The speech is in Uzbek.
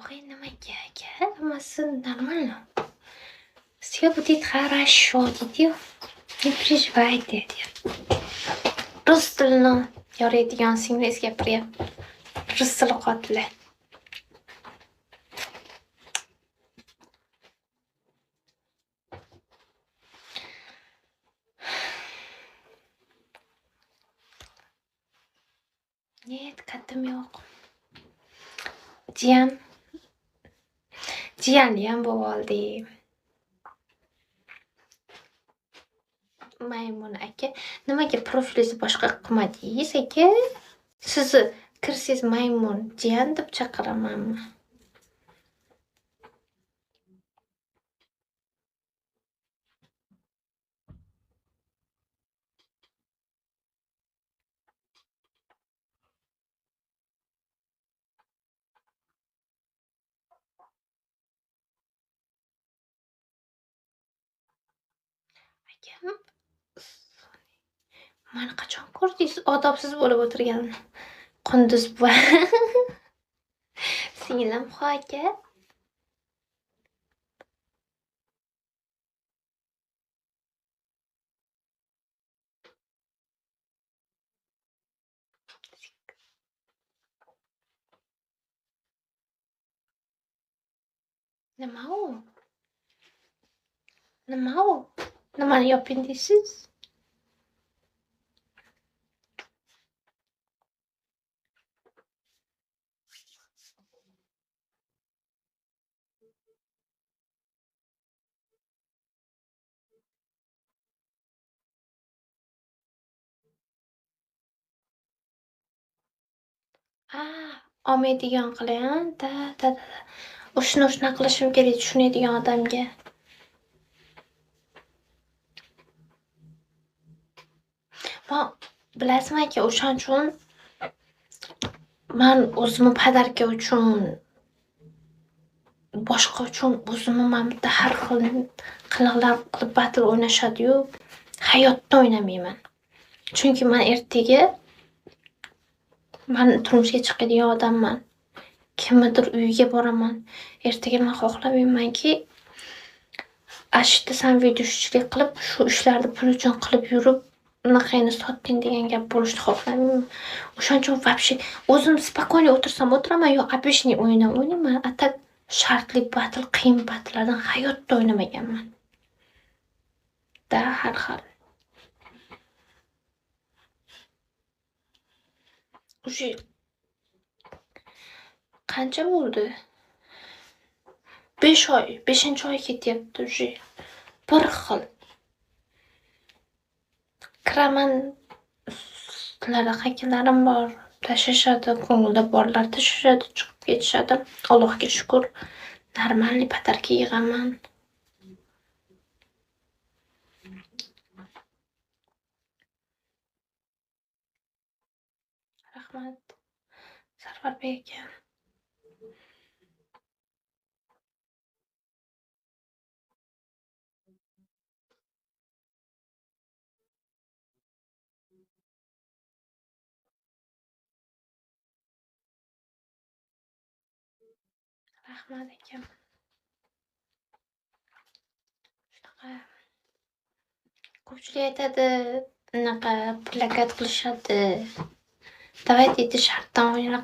Ой, nimaga aka? Hammasi нормально. Всё будет хорошо deydi-yu. Не переживайте deyapti. Rus tilini yoriydigan singlingiz gapiryapti. Rus tili qotili. Нет, katim yo'q. Jiyaniyam bo'ldim. Maymun aka, nimaga profilingizni boshqa qilmadingiz aka? Sizni kirsangiz maymun jiyan deb chaqiramanmi? Akam, mani qachon ko'rdingiz odobsiz bo'lib o'tirganimni? Qunduz buva. Singlim aka. Nima u? Nimani yoping deysiz? Olmaydigan qilayan. Da. O'shani qilishim kerak tushunadigan odamga. Bilasizmi aka, o'shaning uchun men o'zimni podarka uchun, boshqa uchun o'zimni mana bitta har xil qiliqlar qilib battle o'ynashadi-yu, hayotda o'ynamayman. Chunki men ertaga turmushga chiqadigan odamman. Kimnidir uyiga boraman. Ertaga men xohlamaymanki, ashta videochilik qilib, shu ishlarni pul uchun qilib yurib, unaqayni sotding degan gap bo'lishni xohlamayman. O'shaning uchun вообще o'zim spokойно o'tirsam o'tiraman, yo обычный o'yinlar o'ynayman. A tak shartli battle, qiyin battlelardan hayotda o'ynamaganman. Har xil. Уже qancha bo'ldi? 5 oy, 5-oy ketyapti уже. Bir xil. Kiraman, ustilarda haykalarim bor, tashashadi, ko'ngilda borlar tashashadi, chiqib ketishadi. Allohga shukr, normalniy podarka yig'aman. Rahmat, Sarvarbek aka. Rahmat akam. Shunaqa ko'pchilik aytadi, unaqa plakat qilishadi. Давай deydi, shartdan o'yinlar